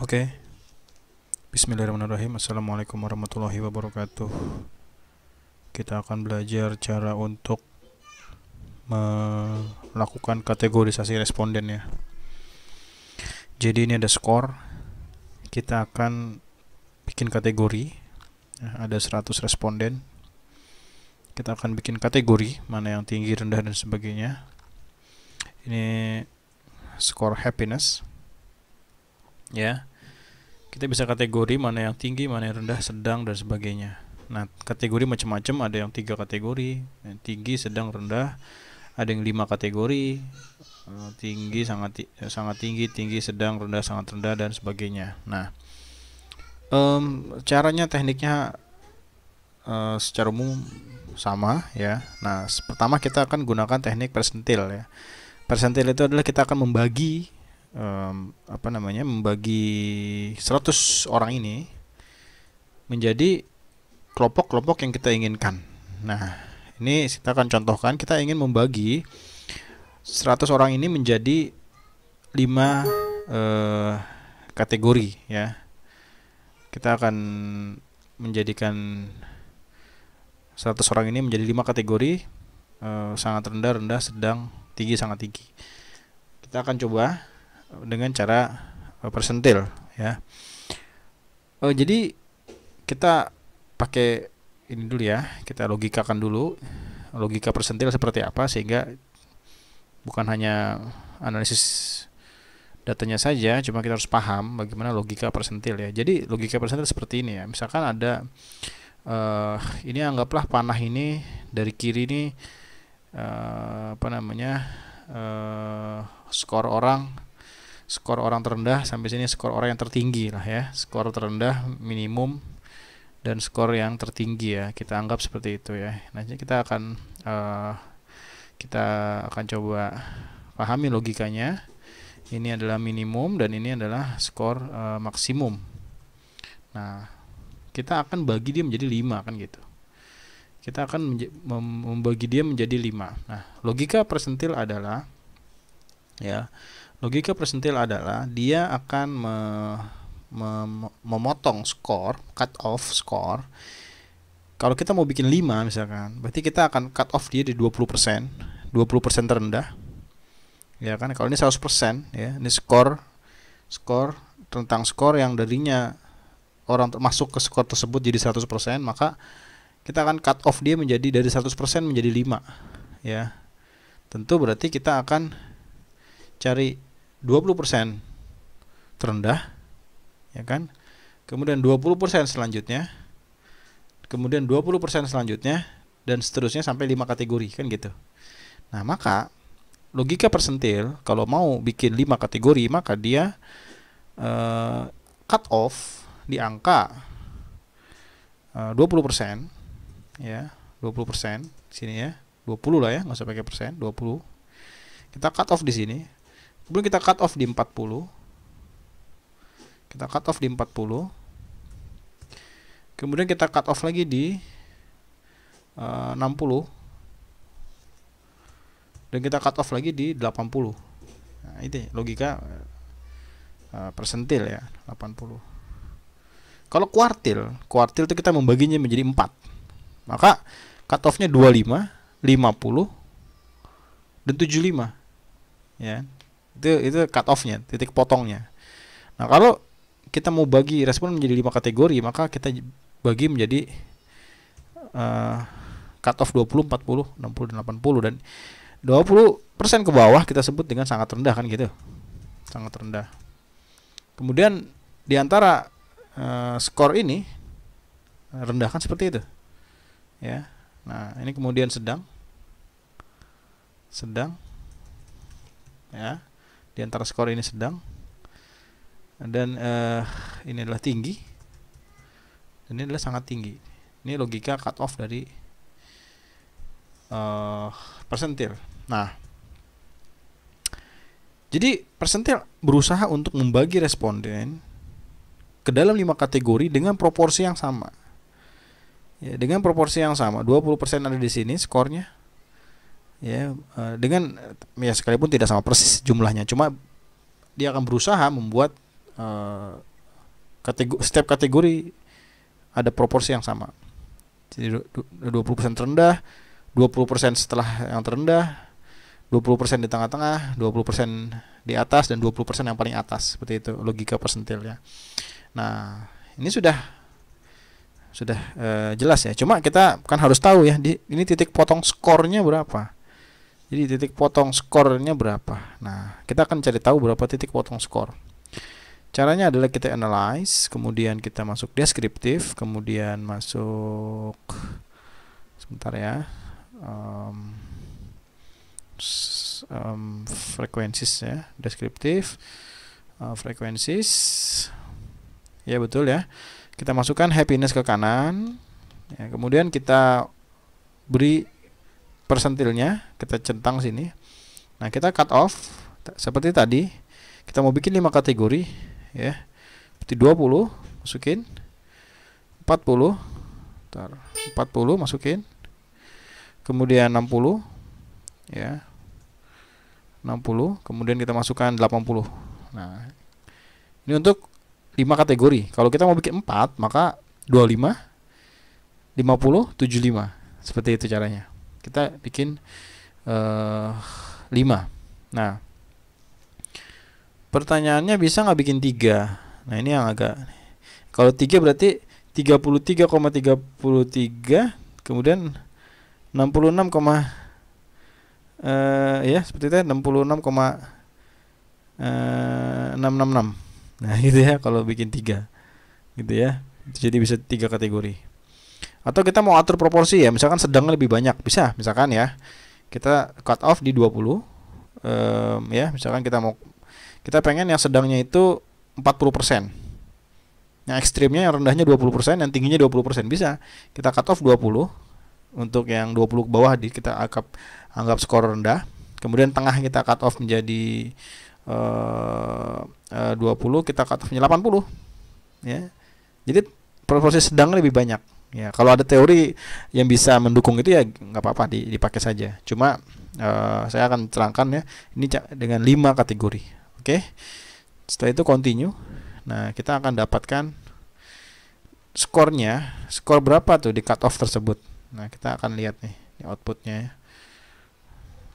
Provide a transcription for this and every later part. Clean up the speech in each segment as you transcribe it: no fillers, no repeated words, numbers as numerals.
Oke, Bismillahirrahmanirrahim. Assalamualaikum warahmatullahi wabarakatuh. Kita akan belajar cara untuk melakukan kategorisasi responden ya. Jadi ini ada skor. Kita akan bikin kategori. Ada 100 responden. Kita akan bikin kategori, mana yang tinggi, rendah, dan sebagainya. Ini skor happiness. Ya. Kita bisa kategori mana yang tinggi, mana yang rendah, sedang, dan sebagainya. Nah, kategori macam-macam, ada yang 3 kategori, yang tinggi, sedang, rendah, ada yang 5 kategori, tinggi, sangat tinggi, tinggi, sedang, rendah, sangat rendah, dan sebagainya. Nah, caranya, tekniknya secara umum sama ya. Nah, pertama kita akan gunakan teknik persentil ya. Persentil itu adalah kita akan membagi membagi 100 orang ini menjadi kelompok-kelompok yang kita inginkan. Nah, ini kita akan contohkan, kita ingin membagi 100 orang ini menjadi 5 kategori ya. Kita akan menjadikan 100 orang ini menjadi 5 kategori, sangat rendah, rendah, sedang, tinggi, sangat tinggi. Kita akan coba dengan cara persentil ya. Jadi kita pakai ini dulu ya, kita logikakan dulu logika persentil seperti apa, sehingga bukan hanya analisis datanya saja, cuma kita harus paham bagaimana logika persentil ya. Jadi logika persentil seperti ini ya. Misalkan ada ini anggaplah panah ini dari kiri ini skor orang terendah sampai sini skor orang yang tertinggi lah ya. Skor terendah, minimum, dan skor yang tertinggi ya. Kita anggap seperti itu ya. Nanti kita akan coba pahami logikanya. Ini adalah minimum dan ini adalah skor maksimum. Nah, kita akan bagi dia menjadi 5 kan gitu. Kita akan membagi dia menjadi 5. Nah, logika persentil adalah ya. Logika persentil adalah dia akan memotong skor, cut off skor. Kalau kita mau bikin 5 misalkan, berarti kita akan cut off dia di 20%, 20% terendah. Ya kan? Kalau ini 100% ya, ini skor tentang skor yang darinya orang masuk ke skor tersebut jadi 100%, maka kita akan cut off dia menjadi dari 100% menjadi 5 ya. Tentu berarti kita akan cari 20% terendah ya kan, kemudian 20% selanjutnya, kemudian 20% selanjutnya, dan seterusnya sampai 5 kategori kan gitu. Nah, maka logika persentil kalau mau bikin 5 kategori, maka dia cut off di angka 20% ya, 20% sini ya, 20 lah ya, nggak usah pakai persen, 20. Kita cut off di sini. Kemudian kita cut off di 40. Kita cut off di 40. Kemudian kita cut off lagi di 60. Dan kita cut off lagi di 80. Nah, itu logika persentil ya, 80. Kalau kuartil itu kita membaginya menjadi 4. Maka cut off-nya 25, 50, dan 75. Ya. Itu cut off-nya, titik potongnya. Nah, kalau kita mau bagi respon menjadi 5 kategori, maka kita bagi menjadi cut off 20, 40, 60, dan 80, dan 20% ke bawah kita sebut dengan sangat rendah kan gitu. Sangat rendah. Kemudian di antara skor ini rendah kan seperti itu. Ya. Nah, ini kemudian sedang. Ya. Di antara skor ini sedang, dan ini adalah tinggi, dan ini adalah sangat tinggi. Ini logika cut off dari persentil. Nah, jadi persentil berusaha untuk membagi responden ke dalam 5 kategori dengan proporsi yang sama. Ya, dengan proporsi yang sama, 20% ada di sini skornya. Ya, dengan sekalipun tidak sama persis jumlahnya, cuma dia akan berusaha membuat setiap kategori ada proporsi yang sama. Jadi 20% terendah, 20% setelah yang terendah, 20% di tengah-tengah, 20% di atas, dan 20% yang paling atas. Seperti itu logika persentil ya. Nah, ini sudah jelas ya. Cuma kita kan harus tahu ya, ini titik potong skornya berapa. Jadi titik potong skornya berapa. Nah, kita akan cari tahu berapa titik potong skor. Caranya adalah kita analyze, kemudian kita masuk deskriptif, kemudian masuk sebentar ya, frequencies ya, deskriptif, frequencies, ya betul ya. Kita masukkan happiness ke kanan, ya, kemudian kita beri persentilnya, kita centang sini. Nah, kita cut off seperti tadi. Kita mau bikin 5 kategori ya. Seperti 20 masukin, 40, 40 masukin, kemudian 60 ya, 60, kemudian kita masukkan 80. Nah, ini untuk 5 kategori. Kalau kita mau bikin 4, maka 25, 50, 75. Seperti itu caranya. Kita bikin 5. Nah, pertanyaannya bisa nggak bikin 3? Nah, ini yang agak, kalau 3 berarti 33,33, kemudian 66, ya seperti itu, 66,666. Nah, gitu ya kalau bikin 3 gitu ya. Jadi bisa 3 kategori. Atau kita mau atur proporsi ya, misalkan sedang lebih banyak, bisa. Misalkan ya, kita cut off di 20. Ya, misalkan kita pengen yang sedangnya itu 40%. Yang ekstrimnya, yang rendahnya 20%, yang tingginya 20%, bisa. Kita cut off 20. Untuk yang 20 ke bawah kita anggap skor rendah. Kemudian tengah kita cut off menjadi 20, kita cut off-nya 80 ya. Jadi proporsi sedang lebih banyak ya. Kalau ada teori yang bisa mendukung itu ya nggak apa-apa, dipakai saja. Cuma saya akan terangkan ya, ini dengan 5 kategori. Oke. Setelah itu continue. Nah, kita akan dapatkan skornya. Skor berapa tuh di cut off tersebut. Nah, kita akan lihat nih outputnya ya.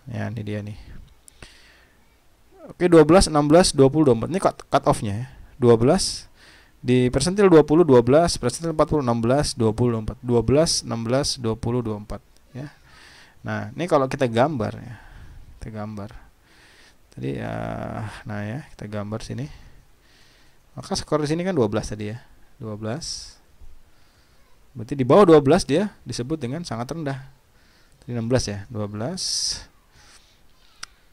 Ya, ini dia nih. Oke, 12, 16, 20, 24. Ini cut off-nya ya. 12 di persentil 20, 12, persentil 40, 16, 20, 24. 12, 16, 20, 24 ya. Nah, ini kalau kita gambar ya. Kita gambar. Tadi ya, nah ya, kita gambar sini. Maka skor di sini kan 12 tadi ya. 12. Berarti di bawah 12 dia disebut dengan sangat rendah. Tadi 16 ya. 12,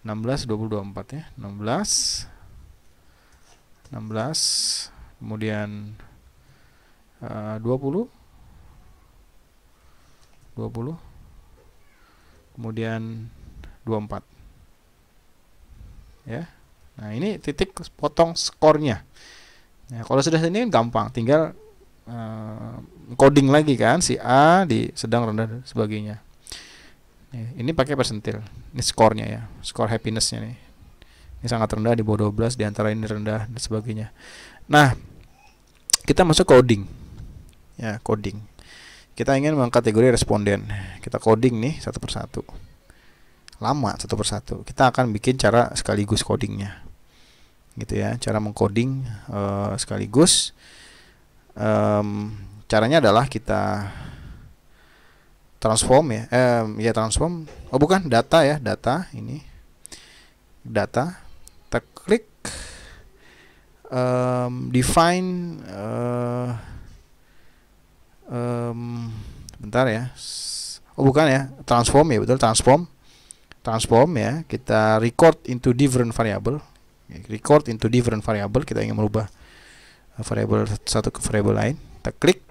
16, 20, 24 ya. 16, 16, kemudian 20, 20, kemudian 24 ya. Nah, ini titik potong skornya. Nah, kalau sudah ini gampang, tinggal coding lagi kan, si A di sedang, rendah, dan sebagainya. Ini pakai persentil. Ini skornya ya, skor happinessnya nih. Ini sangat rendah, di bawah 12, di antara ini rendah, dan sebagainya. Nah, kita masuk coding. Ya, coding. Kita ingin mengkategori responden. Kita coding nih satu persatu. Lama satu persatu. Kita akan bikin cara sekaligus codingnya. Gitu ya, cara mengcoding sekaligus. Caranya adalah kita transform ya. Ya transform. Oh, bukan, data ya, data ini. Data. Kita klik define bentar ya. Oh, bukan ya, transform ya, betul, transform ya. Kita record into different variable. Record into different variable. Kita ingin merubah variable satu ke variable lain. Kita klik,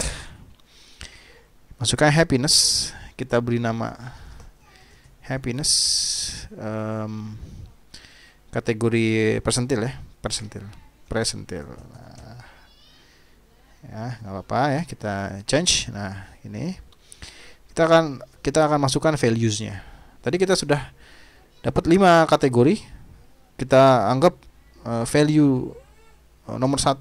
masukkan happiness. Kita beri nama happiness, kategori persentil ya, persentil. Nah, ya, nggak apa-apa ya, kita change. Nah, ini kita akan masukkan values-nya. Tadi kita sudah dapat 5 kategori. Kita anggap value nomor 1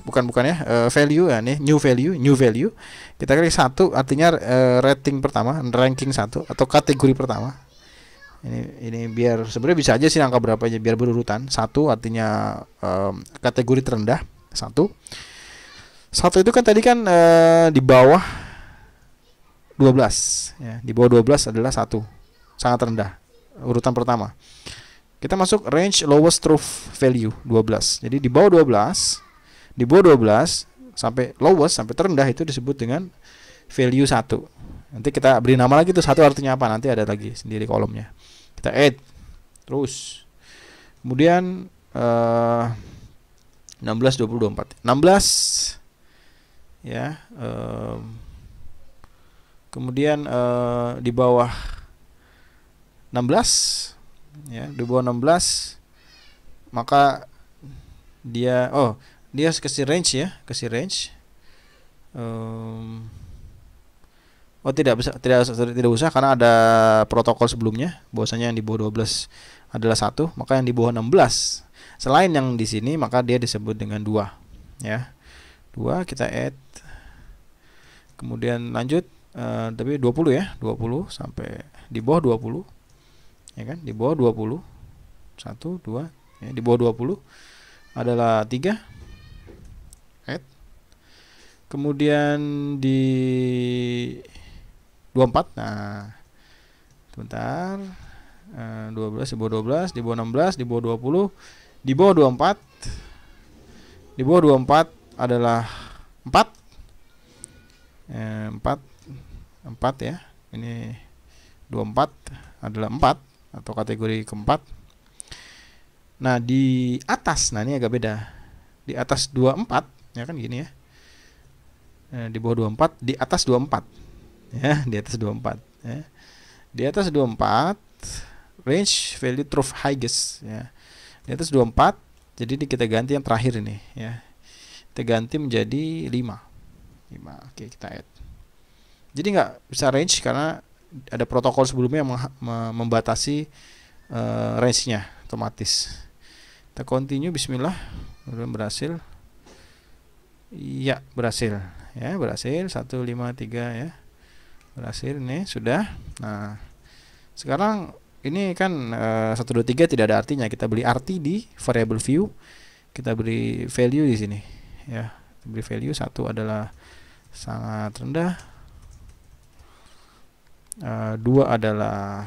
bukan ya, value ya, nih new value. Kita klik 1 artinya rating pertama, ranking 1 atau kategori pertama. Ini biar sebenarnya bisa aja sih angka berapa aja biar berurutan. 1 artinya kategori terendah. 1 itu kan tadi kan di bawah 12 ya. Di bawah 12 adalah 1, sangat rendah, urutan pertama. Kita masuk range lowest truth value 12. Jadi di bawah 12, sampai lowest, sampai terendah itu disebut dengan value 1. Nanti kita beri nama lagi tuh 1 artinya apa, nanti ada lagi sendiri kolomnya. Kita add terus. Kemudian 16, 20, 24. 16 ya. Kemudian di bawah 16 ya, di bawah 16 maka dia kasih range ya, kasih range. Tidak usah karena ada protokol sebelumnya bahwasanya yang di bawah 12 adalah 1, maka yang di bawah 16 selain yang di sini maka dia disebut dengan 2 ya. 2 kita add. Kemudian lanjut tapi 20 ya, 20 sampai di bawah 20 ya kan, di bawah 20 1 2 ya, di bawah 20 adalah 3 add. Kemudian di 24, nah sebentar, 12 di bawah 12, di bawah 16, di bawah 20, di bawah 24, di bawah 24 adalah 4 4 ya. Ini 24 adalah 4 atau kategori keempat. Nah di atas, nah ini agak beda. Di atas 24 ya kan gini ya. Di bawah 24, di atas 24 ya, di atas 24 ya. Di atas 24 range value truth highest ya. Di atas 24, jadi kita ganti yang terakhir ini ya. Kita ganti menjadi 5. Oke, kita add. Jadi nggak bisa range karena ada protokol sebelumnya yang membatasi range-nya otomatis. Kita continue, bismillah. Berhasil. Iya, berhasil. Ya, berhasil 1, 5, 3 ya. Berhasil nih, sudah. Nah, sekarang ini kan 1, 2, 3 tidak ada artinya. Kita beri arti di variable view. Kita beri value di sini ya. Kita beri value 1 adalah sangat rendah, 2 adalah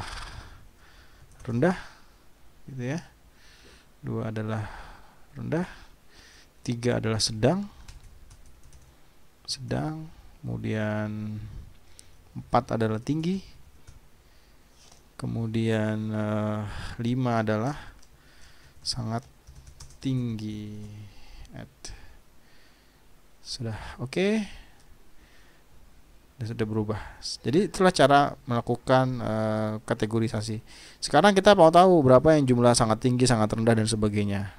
rendah gitu ya, 2 adalah rendah, 3 adalah sedang, kemudian 4 adalah tinggi, kemudian 5 adalah sangat tinggi. Sudah oke. Sudah berubah. Jadi itulah cara melakukan kategorisasi. Sekarang kita mau tahu berapa yang jumlah sangat tinggi, sangat rendah dan sebagainya.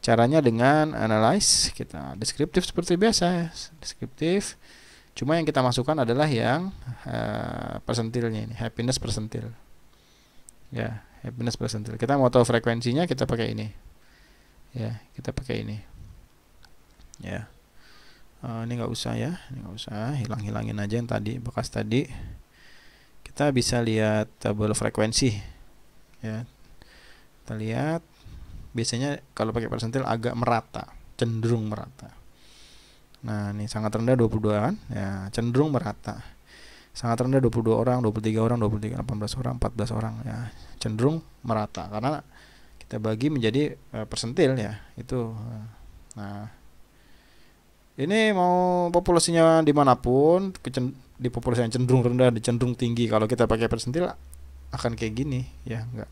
Caranya dengan analyze, kita deskriptif seperti biasa, deskriptif. Cuma yang kita masukkan adalah yang persentilnya ini, happiness persentil. Ya, happiness persentil. Kita mau tahu frekuensinya, kita pakai ini. Ya, kita pakai ini. Ya. Ini nggak usah ya, ini nggak usah, hilangin aja yang tadi, bekas tadi. Kita bisa lihat tabel frekuensi ya. Kita lihat biasanya kalau pakai persentil agak merata, cenderung merata. Nah ini sangat rendah 22 kan ya, cenderung merata. Sangat rendah 22 orang, 23 orang, 23, 18 orang, 14 orang ya, cenderung merata karena kita bagi menjadi persentil ya itu. Nah ini mau populasinya dimanapun, di populasi yang cenderung rendah, di cenderung tinggi. Kalau kita pakai persentil akan kayak gini, ya enggak.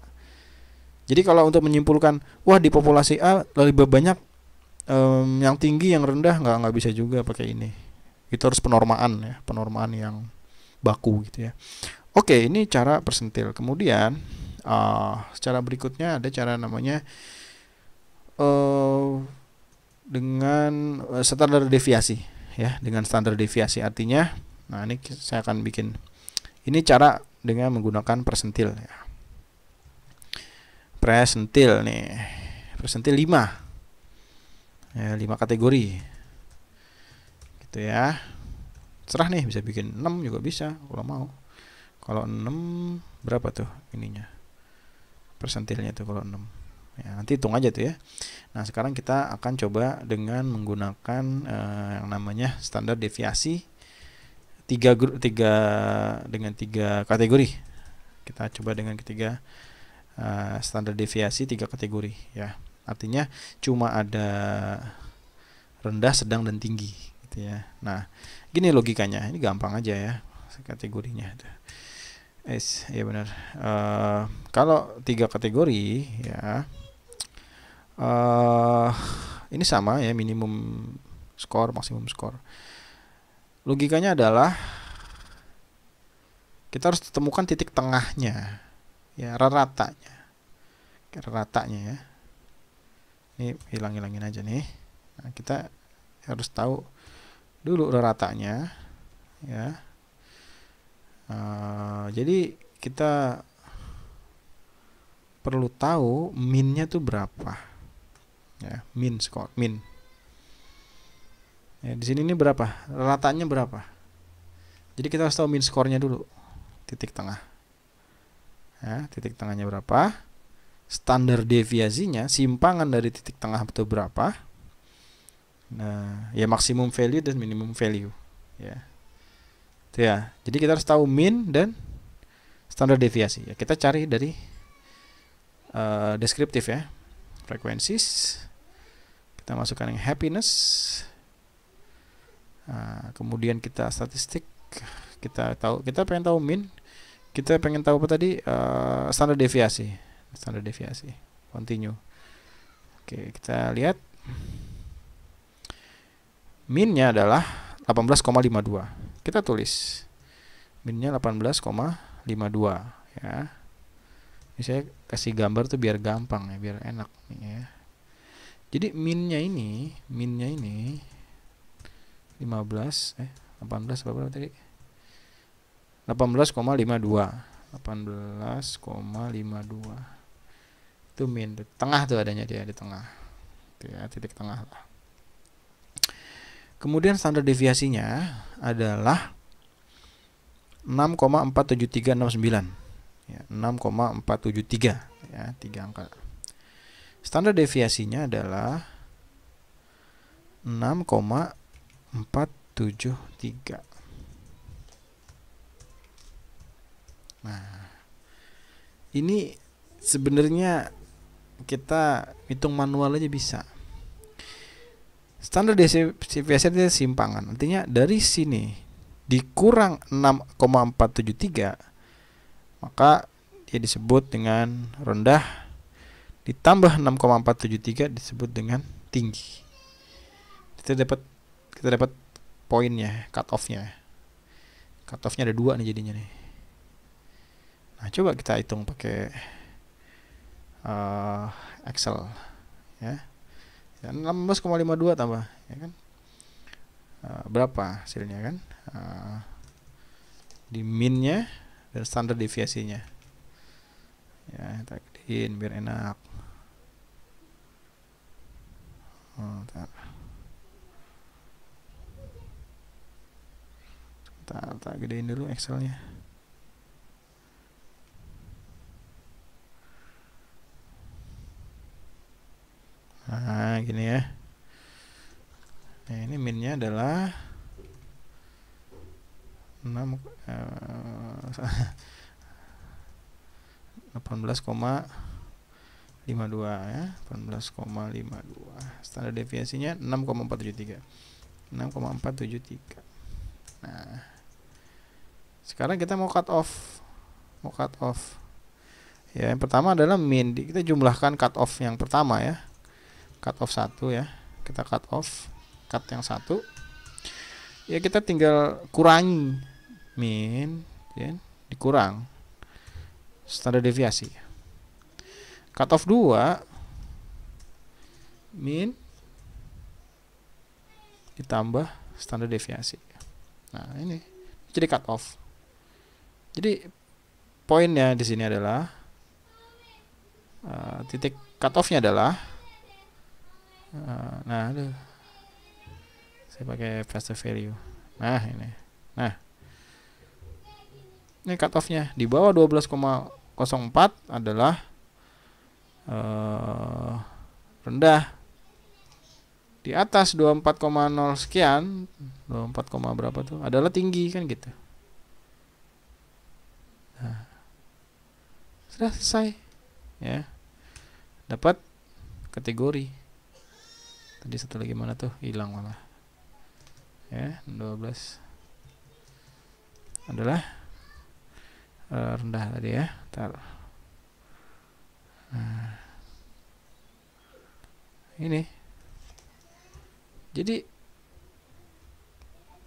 Jadi kalau untuk menyimpulkan, wah di populasi A lebih banyak yang tinggi, yang rendah, nggak bisa juga pakai ini. Itu harus penormaan ya, penormaan yang baku gitu ya. Oke, ini cara persentil. Kemudian cara berikutnya ada cara namanya dengan standar deviasi ya, dengan standar deviasi artinya, nah ini saya akan bikin ini cara dengan menggunakan persentil ya. Persentil nih, persentil 5 ya 5 kategori gitu ya. Serah nih, bisa bikin 6 juga bisa kalau mau. Kalau 6 berapa tuh ininya, persentilnya tuh kalau 6 ya, nanti hitung aja tuh ya. Nah sekarang kita akan coba dengan menggunakan yang namanya standar deviasi dengan 3 kategori. Kita coba dengan ketiga standar deviasi 3 kategori ya. Artinya cuma ada rendah, sedang, dan tinggi gitu ya. Nah gini logikanya, ini gampang aja ya kategorinya. Ya benar. Kalau 3 kategori ya, ini sama ya, minimum skor, maksimum skor. Logikanya adalah kita harus temukan titik tengahnya ya, ratanya ya. Ini hilangin aja nih. Nah, kita harus tahu dulu ratanya ya. Jadi kita perlu tahu minnya tuh berapa ya, min ya, di sini ini berapa, ratanya berapa. Jadi kita harus tahu min skornya dulu, titik tengah ya, titik tengahnya berapa, standar deviasinya, simpangan dari titik tengah itu berapa. Nah ya, maksimum value dan minimum value ya. Itu ya, jadi kita harus tahu min dan standar deviasi ya. Kita cari dari deskriptif ya, frequencies, kita masukkan yang happiness. Nah, kemudian kita statistik, kita pengen tahu min, kita pengen tahu apa tadi, standar deviasi, continue. Oke, kita lihat minnya adalah 18,52. Kita tulis minnya 18,52 ya. Ini saya kasih gambar tuh biar gampang ya, biar enak nih ya. Jadi minnya ini 18 berapa tadi? 18,52. Itu min, tengah tuh adanya, dia di tengah. Oke ya, titik tengah lah. Kemudian standar deviasinya adalah 6,47369 ya, 6,473 ya, 3 angka. Standar deviasinya adalah 6,473. Nah, ini sebenarnya kita hitung manual aja bisa. Standar deviasi itu simpangan, artinya dari sini dikurang 6,473, maka dia disebut dengan rendah, ditambah 6,473 disebut dengan tinggi. Kita dapat poinnya, cut off-nya. Cut off-nya ada 2 nih jadinya nih. Nah, coba kita hitung pakai Excel ya. 16,52 tambah ya kan, berapa hasilnya kan, di minnya dan standar deviasinya ya. Kita gedein biar enak. Kita gedein dulu Excelnya. Nah gini ya. Nah ini minnya adalah 18,52 ya, 18,52. Standar deviasinya 6,473. Nah sekarang kita mau cut off. Ya, yang pertama adalah min. Kita jumlahkan cut off yang pertama ya, cut off 1 ya. Kita cut yang 1 ya, kita tinggal kurangi min ya, dikurang standar deviasi. Cut off 2 min ditambah standar deviasi. Nah ini jadi cut off. Jadi poinnya di sini adalah titik cut off-nya adalah Nah, aduh. Saya pakai faster value. Nah, ini. Nah, ini cut off-nya di bawah 12,04 adalah rendah. Di atas 24,0 sekian, 24, berapa tuh adalah tinggi kan gitu. Nah, sudah selesai ya. Dapat kategori. Tadi satu lagi mana tuh? Hilang malah. Ya, 12 adalah rendah tadi ya. Nah, ini. Jadi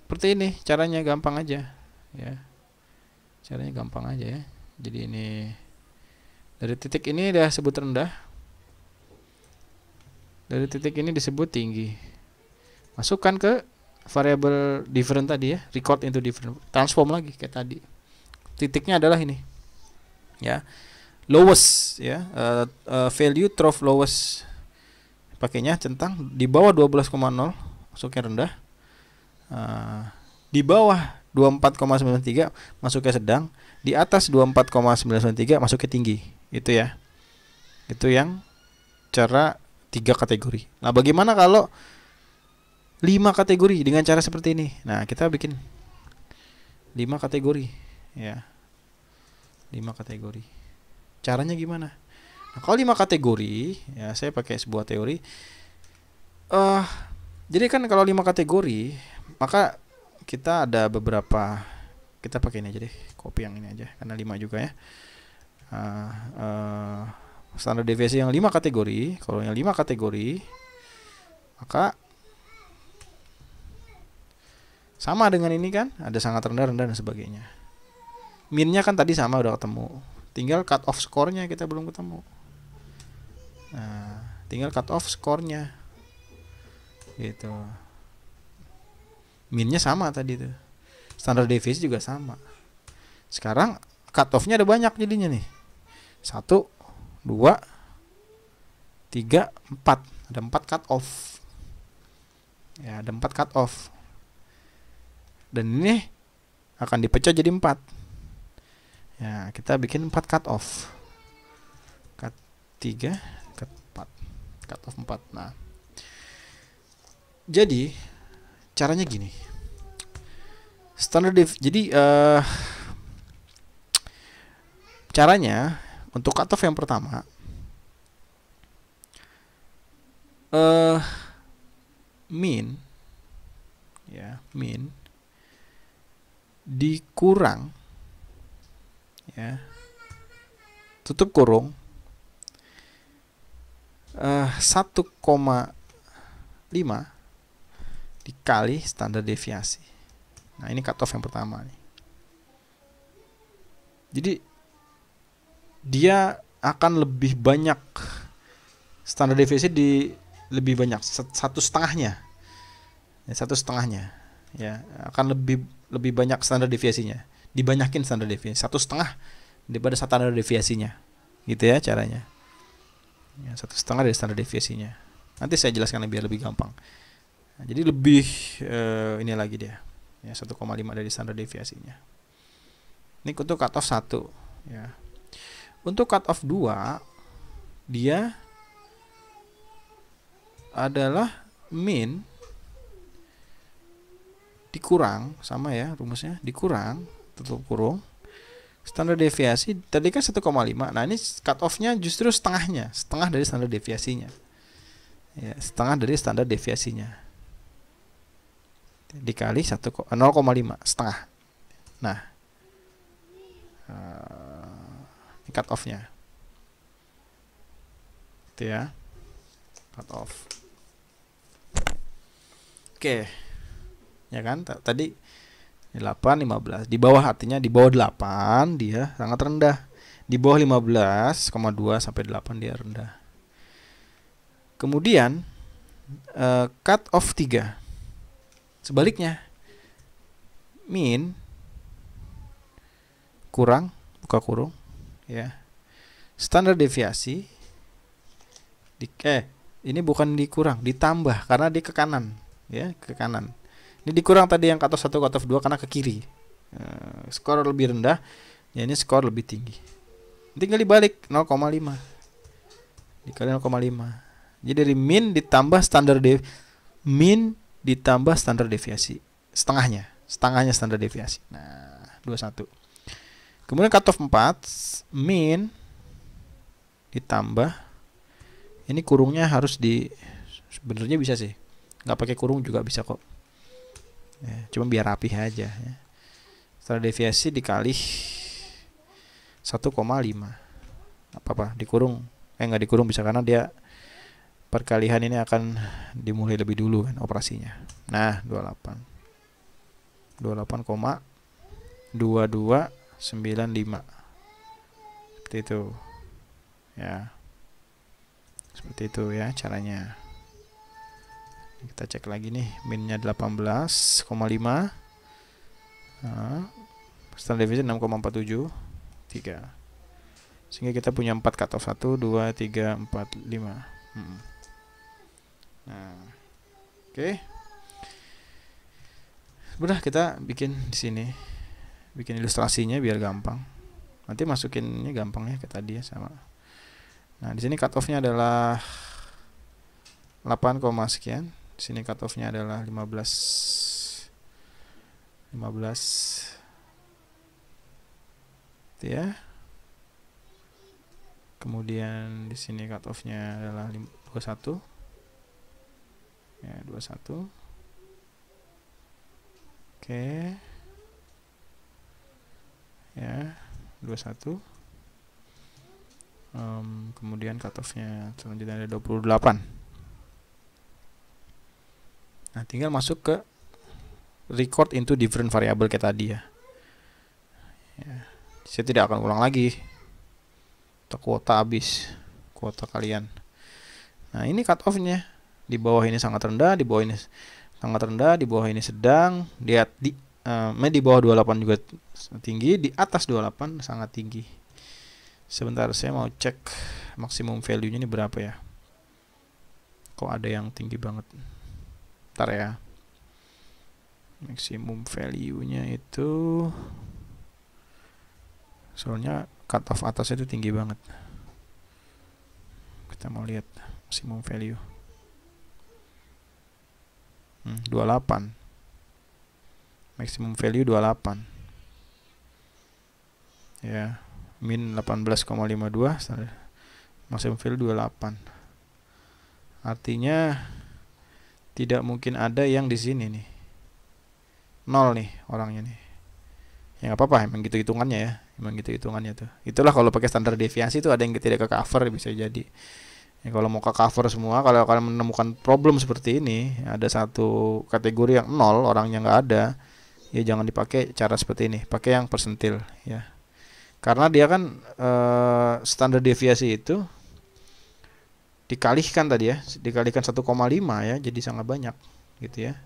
seperti ini caranya, gampang aja ya. Caranya gampang aja ya. Jadi ini dari titik ini udah sebut rendah. Dari titik ini disebut tinggi. Masukkan ke variable different tadi ya, record into different, transform lagi kayak tadi. Titiknya adalah ini. Ya. Lowest ya, value trough lowest. Pakainya centang di bawah 12,0 masuknya rendah. Di bawah 24,93 masuknya sedang, di atas 24,993 masuknya tinggi. Itu ya. Itu yang cara 3 kategori. Nah, bagaimana kalau 5 kategori dengan cara seperti ini? Nah, kita bikin 5 kategori ya. 5 kategori. Caranya gimana? Nah, kalau 5 kategori, ya saya pakai sebuah teori. Jadi kan kalau 5 kategori, maka kita ada beberapa, kita pakai ini aja deh, copy yang ini aja karena 5 juga ya. Standar deviasi yang 5 kategori, kalau yang 5 kategori, maka sama dengan ini kan, ada sangat rendah, rendah dan sebagainya. Minnya kan tadi sama udah ketemu. Tinggal cut off skornya kita belum ketemu. Nah, tinggal cut off skornya gitu. Minnya sama tadi tuh, standar deviasi juga sama. Sekarang cut off-nya ada banyak jadinya nih. 1, 2, 3, 4. Ada 4 cut off. Ya, ada 4 cut off. Dan ini akan dipecah jadi 4. Ya, kita bikin 4 cut off. Cut 3, cut 4. Cut off 4. Nah, jadi caranya gini. Standard jadi caranya untuk cut off yang pertama, min ya, min dikurang ya, tutup kurung 1,5 dikali standar deviasi. Nah, ini cut off yang pertama nih. Jadi dia akan lebih banyak, standar deviasi di lebih banyak, 1/2-nya ya, 1/2-nya ya, akan lebih banyak standar deviasinya, dibanyakin standar deviasi 1/2 daripada standar deviasinya, gitu ya caranya ya, 1/2 dari standar deviasinya. Nanti saya jelaskan lebih gampang. Nah, jadi lebih ini lagi dia ya, 1,5 dari standar deviasinya. Ini untuk cut off 1 ya. Untuk cut off 2 dia adalah min dikurang, sama ya rumusnya, dikurang tutup kurung standar deviasi tadi kan 1,5. Nah, ini cut off-nya justru setengahnya, setengah dari standar deviasinya ya, setengah dari standar deviasinya dikali 0,5 setengah. Nah, ini cut off-nya itu ya, cut off. Oke ya kan, tadi 8, 15 di bawah, artinya di bawah 8 dia sangat rendah, di bawah 15,2 sampai 8 dia rendah. Kemudian cut off 3 sebaliknya, min kurang buka kurung ya, standar deviasi Ini bukan dikurang, ditambah karena dia ke kanan, ya, ke kanan. Ini dikurang tadi yang cut off 1, cut off 2 karena ke kiri. Skor lebih rendah, ya ini skor lebih tinggi. Tinggal dibalik 0,5. Dikali 0,5. Jadi dari min ditambah min ditambah standar deviasi. Setengahnya standar deviasi. Nah, 21. Kemudian cut off 4, min ditambah, ini kurungnya harus sebenarnya bisa sih, nggak pakai kurung juga bisa kok, ya, cuma biar rapih aja ya. Standar deviasi dikali 1,5. Apa dikurung, nggak dikurung bisa, karena dia perkalian ini akan dimulai lebih dulu kan operasinya. Nah, 28,2295 seperti itu ya. Seperti itu ya caranya. Kita cek lagi nih, minnya 18,5. Standar deviasi 6,473. Sehingga kita punya 4 cut off, 1, 2, 3, 4, 5. Nah, oke. Udah, kita bikin di sini, bikin ilustrasinya biar gampang. Nanti masukinnya gampang ya kayak tadi ya, sama. Nah, di sini cut off-nya adalah 8, sekian. Di sini cut off-nya adalah 15. Itu ya. Kemudian di sini cut off-nya adalah 21. Ya, 21. Oke. Ya, 21. Kemudian cut off-nya selanjutnya ada 28. Nah, tinggal masuk ke record into different variable kayak tadi ya. Saya tidak akan ulang lagi. Kuota habis, kuota kalian. Nah, ini cut off-nya. Di bawah ini sangat rendah, di bawah ini sangat rendah, di bawah ini sedang, di bawah 28 juga tinggi, di atas 28 sangat tinggi. Sebentar, saya mau cek maksimum value-nya ini berapa ya. Kok ada yang tinggi banget. Bentar ya. Maksimum value-nya itu, soalnya cut off atasnya itu tinggi banget. Kita mau lihat maksimum value. 28. Maximum value 28. Ya, min 18,52, maximum value 28. Artinya tidak mungkin ada yang di sini nih. 0 nih orangnya nih. Ya nggak apa-apa, emang gitu hitungannya ya. Emang gitu hitungannya tuh. Itulah kalau pakai standar deviasi itu ada yang tidak ke cover, bisa jadi. Ya, kalau mau ke cover semua, kalau kalian menemukan problem seperti ini, ada satu kategori yang 0, orangnya nggak ada, ya jangan dipakai cara seperti ini, pakai yang persentil ya. Karena dia kan standar deviasi itu dikalikan tadi ya, dikalikan 1,5 ya, jadi sangat banyak gitu ya.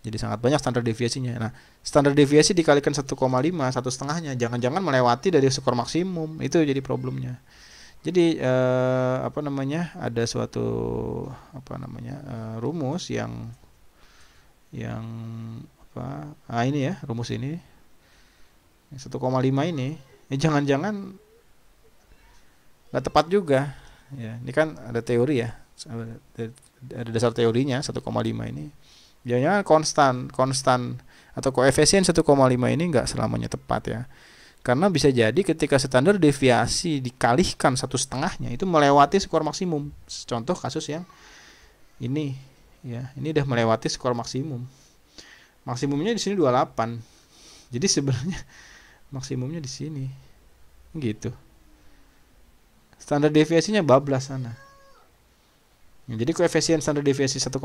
Jadi sangat banyak standar deviasinya. Nah, standar deviasi dikalikan 1,5, 1,5-nya, jangan-jangan melewati dari skor maksimum, itu jadi problemnya. Jadi ada suatu rumus yang ini ya, rumus ini 1,5 ini jangan-jangan nggak tepat juga ya. Ini kan ada teori ya, ada dasar teorinya 1,5 ini. Jangan konstan atau koefisien 1,5 ini nggak selamanya tepat ya. Karena bisa jadi ketika standar deviasi dikalikan 1/2-nya itu melewati skor maksimum. Contoh kasus yang ini ya, ini udah melewati skor maksimum. Maksimumnya di sini 28. Jadi sebenarnya maksimumnya di sini. Gitu. Standar deviasinya bablas sana. Jadi koefisien standar deviasi 1,5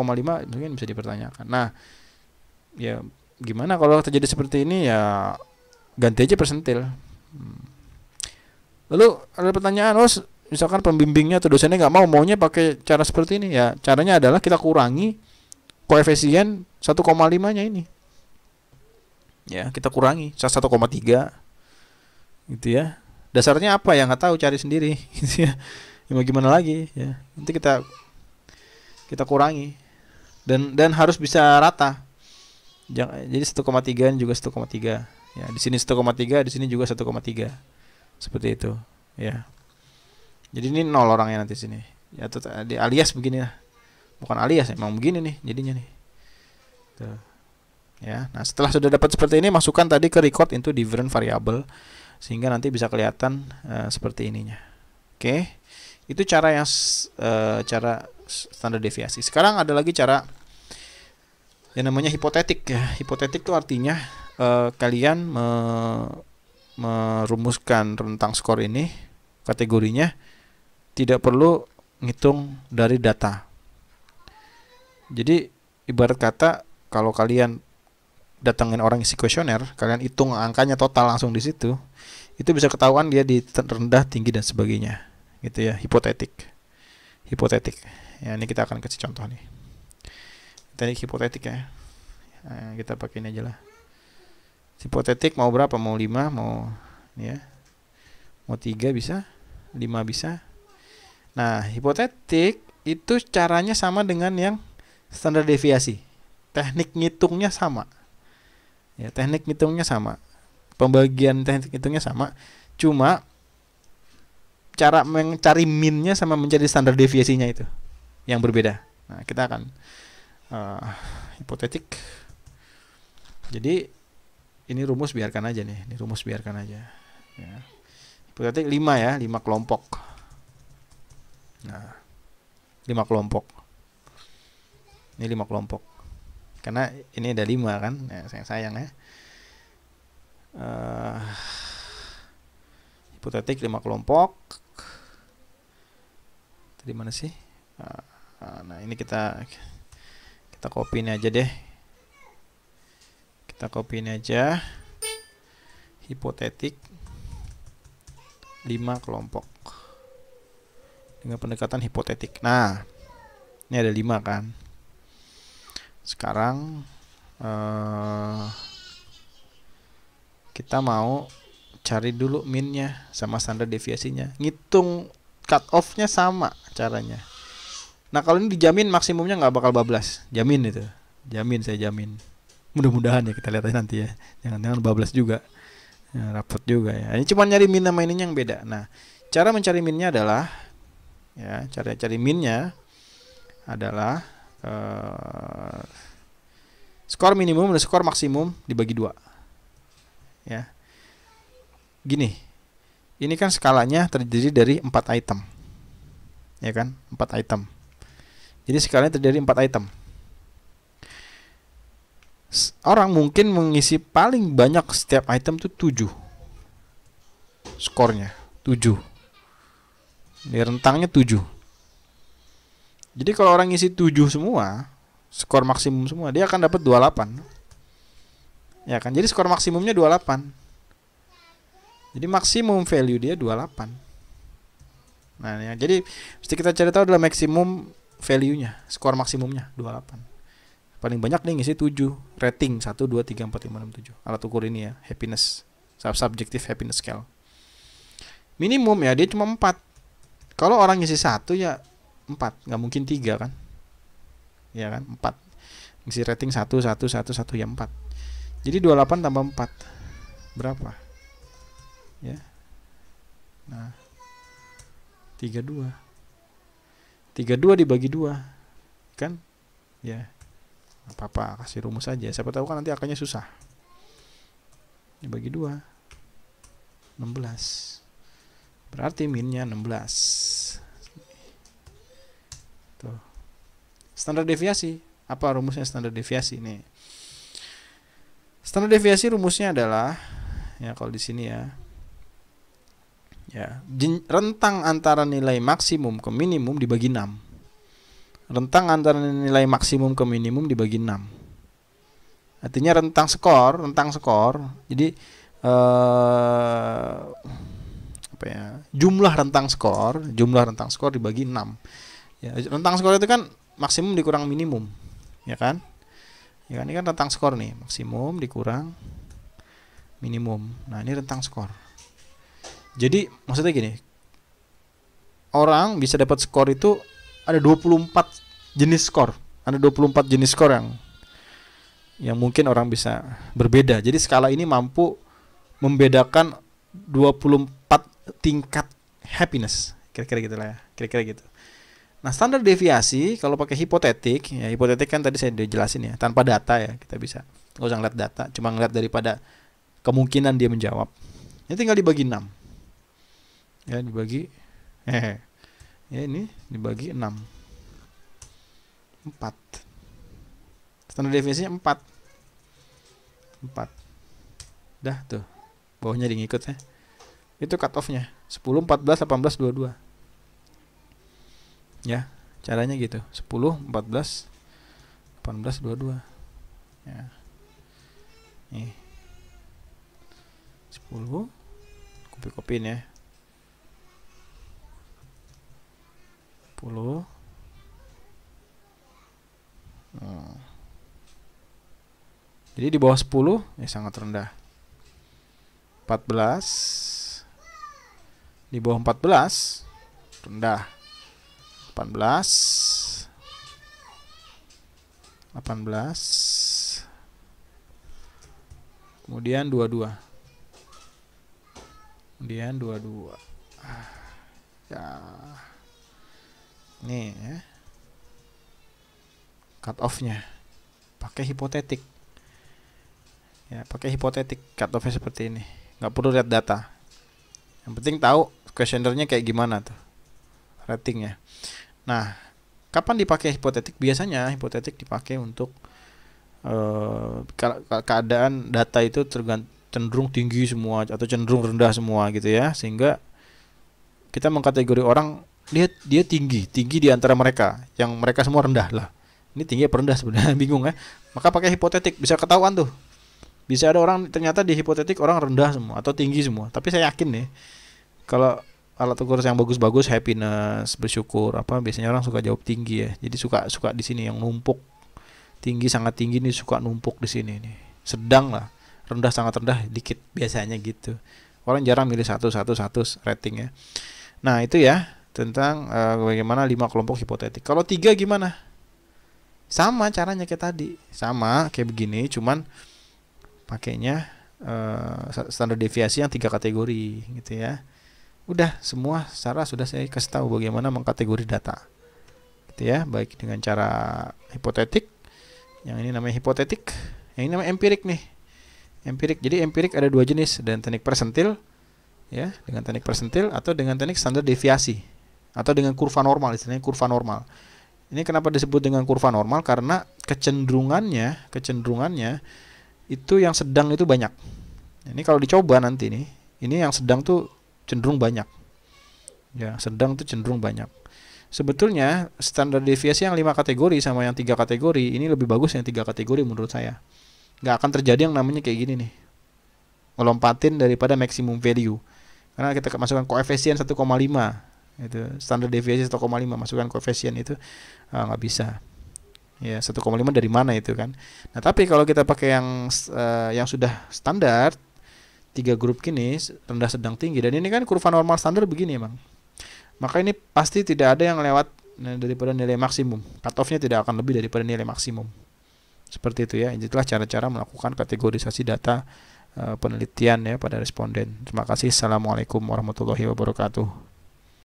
mungkin bisa dipertanyakan. Nah, ya gimana kalau terjadi seperti ini ya, ganti aja persentil. Lalu ada pertanyaan, misalkan pembimbingnya atau dosennya nggak maunya pakai cara seperti ini ya, caranya adalah kita kurangi koefisien 1,5-nya ini. Ya, kita kurangi 1,3 gitu ya. Dasarnya apa ya nggak tahu, cari sendiri gitu ya. Ya mau gimana lagi ya. Nanti kita kita kurangi, dan harus bisa rata. Jadi 1,3 juga 1,3. Ya, di sini 1,3, di sini juga 1,3. Seperti itu, ya. Jadi ini 0 orangnya nanti sini. Ya, di alias begini lah. Bukan alias, emang begini nih jadinya nih. Tuh. Ya, nah setelah sudah dapat seperti ini, masukkan tadi ke record into different variable sehingga nanti bisa kelihatan seperti ininya. Oke. Itu cara yang cara standar deviasi. Sekarang ada lagi cara yang namanya hipotetik ya. Hipotetik itu artinya kalian merumuskan rentang skor ini, kategorinya tidak perlu ngitung dari data. Jadi ibarat kata kalau kalian datangin orang isi kuesioner, kalian hitung angkanya total langsung di situ, itu bisa ketahuan dia di rendah, tinggi dan sebagainya, gitu ya. Hipotetik. Ya, ini kita akan kasih contoh nih. Teknik hipotetik ya. Nah, kita pakai ini aja lah. Hipotetik mau berapa? Mau 5, mau ya. Mau 3 bisa, 5 bisa. Nah, hipotetik itu caranya sama dengan yang standar deviasi. Teknik ngitungnya sama. Ya, teknik ngitungnya sama. Pembagian teknik ngitungnya sama. Cuma cara mencari minnya sama mencari standar deviasinya itu yang berbeda. Nah, kita akan hipotetik. Jadi ini rumus biarkan aja nih. Ini rumus biarkan aja. Ya. Hipotetik 5 ya, 5 kelompok. Nah, 5 kelompok. Ini 5 kelompok. Karena ini ada 5 kan, ya, sayang ya. Hipotetik 5 kelompok. Tadi mana sih? Nah, ini kita copy ini aja deh. Kita copy ini aja. Hipotetik 5 kelompok. Dengan pendekatan hipotetik. Nah, ini ada 5 kan. Sekarang kita mau cari dulu minnya sama standar deviasinya. Ngitung cut off-nya sama caranya. Nah, kalau ini dijamin maksimumnya nggak bakal bablas. Jamin itu. Jamin, saya jamin. Mudah-mudahan ya, kita lihat aja nanti ya. Jangan-jangan bablas juga. Ya, rapot juga ya. Ini cuma nyari min sama ininya yang beda. Nah, cara mencari minnya adalah ya, cara cari minnya adalah skor minimum dan skor maksimum dibagi 2. Ya. Gini. Ini kan skalanya terdiri dari 4 item. Ya kan? 4 item. Jadi skalanya terdiri dari 4 item. Orang mungkin mengisi paling banyak setiap item itu 7. Skornya 7. Di rentangnya 7. Jadi kalau orang ngisi 7 semua, skor maksimum semua, dia akan dapat 28. Ya kan? Jadi skor maksimumnya 28. Jadi maksimum value dia 28. Nah, ya, jadi mesti kita cari tahu adalah maksimum value-nya, skor maksimumnya 28. Paling banyak nih ngisi 7. Rating 1 2 3 4 5 6 7. Alat ukur ini ya, happiness, subjective happiness scale. Minimum ya dia cuma 4. Kalau orang ngisi 1 ya 4, nggak mungkin 3 kan? Ya kan? 4. Ngisi rating 1 1 1 1 ya 4. Jadi 28 tambah 4 berapa? Ya. Nah, 32. 32 dibagi 2 kan? Ya. Apa-apa, kasih rumus aja. Siapa tahu kan nanti angkanya susah. Dibagi 2 16. Berarti minnya 16. Tuh. Standar deviasi. Apa rumusnya standar deviasi nih? Standar deviasi rumusnya adalah ya kalau di sini ya. Ya, rentang antara nilai maksimum ke minimum dibagi 6. Rentang antara nilai maksimum ke minimum dibagi 6. Artinya rentang skor. Jadi apa ya? Jumlah rentang skor dibagi 6. Ya, rentang skor itu kan maksimum dikurang minimum, ya kan? Ya kan, ini kan rentang skor nih, maksimum dikurang minimum. Nah, ini rentang skor. Jadi maksudnya gini, orang bisa dapat skor itu ada 24 jenis skor. Ada 24 jenis skor yang mungkin orang bisa berbeda. Jadi skala ini mampu membedakan 24 tingkat happiness. Kira-kira gitu lah ya. Kira-kira gitu. Nah, standar deviasi kalau pakai hipotetik, ya hipotetik kan tadi saya udah jelasin ya, tanpa data ya, kita bisa nggak usah ngeliat data, cuma ngeliat daripada kemungkinan dia menjawab. Ini tinggal dibagi 6. Ya, dibagi ya ini dibagi 6. 4. Standar deviasinya 4. Dah tuh. Bawahnya di ngikut ya. Itu cut off-nya. 10, 14, 18, 22. Ya, caranya gitu. 10, 14, 18, 22. Ya. Nih. 10 kopi-kopiin ya. 10. Jadi di bawah 10 ya sangat rendah. 14. Di bawah 14 rendah. 18. Kemudian 22. Ya. Nih ya. Cut off-nya pakai hipotetik. Ya, pakai hipotetik cut off-nya seperti ini. Nggak perlu lihat data. Yang penting tahu questionnaire-nya kayak gimana tuh. Ratingnya. Nah, kapan dipakai hipotetik? Biasanya hipotetik dipakai untuk keadaan data itu cenderung tinggi semua atau cenderung rendah semua gitu ya, sehingga kita mengkategori orang dia tinggi di antara mereka, yang mereka semua rendah lah. Ini tinggi apa rendah sebenarnya bingung ya. Maka pakai hipotetik bisa ketahuan tuh. Bisa ada orang ternyata di hipotetik orang rendah semua atau tinggi semua. Tapi saya yakin nih kalau alat ukur yang bagus-bagus, happiness, bersyukur apa, biasanya orang suka jawab tinggi ya. Jadi suka di sini yang numpuk. Tinggi sangat tinggi nih suka numpuk di sini nih. Sedang lah, rendah sangat rendah dikit biasanya gitu. Orang jarang milih satu ratingnya. Nah, itu ya tentang bagaimana 5 kelompok hipotetik. Kalau 3 gimana? Sama caranya kayak tadi. Sama kayak begini, cuman pakainya standar deviasi yang 3 kategori gitu ya. Udah semua secara sudah saya kasih tahu bagaimana mengkategori data. Gitu ya, baik dengan cara hipotetik. Yang ini namanya hipotetik, yang ini namanya empirik nih. Empirik. Jadi empirik ada 2 jenis, dengan teknik persentil ya, dengan teknik persentil atau dengan teknik standar deviasi atau dengan kurva normal, istilahnya kurva normal. Ini kenapa disebut dengan kurva normal? Karena kecenderungannya itu yang sedang itu banyak. Ini kalau dicoba nanti nih, ini yang sedang tuh cenderung banyak. Ya, sedang tuh cenderung banyak. Sebetulnya standar deviasi yang 5 kategori sama yang 3 kategori ini lebih bagus yang 3 kategori menurut saya. Nggak akan terjadi yang namanya kayak gini nih, ngelompatin daripada maximum value. Karena kita masukkan koefisien 1,5 itu standar deviasi 1,5, masukkan koefisien itu nggak bisa. Ya 1,5 dari mana itu kan. Nah tapi kalau kita pakai yang sudah standar 3 grup gini, rendah, sedang, tinggi, dan ini kan kurva normal standar begini emang. Maka ini pasti tidak ada yang lewat daripada nilai maksimum. Cut off-nya tidak akan lebih daripada nilai maksimum. Seperti itu ya. Itulah cara-cara melakukan kategorisasi data penelitian ya pada responden. Terima kasih. Assalamualaikum warahmatullahi wabarakatuh.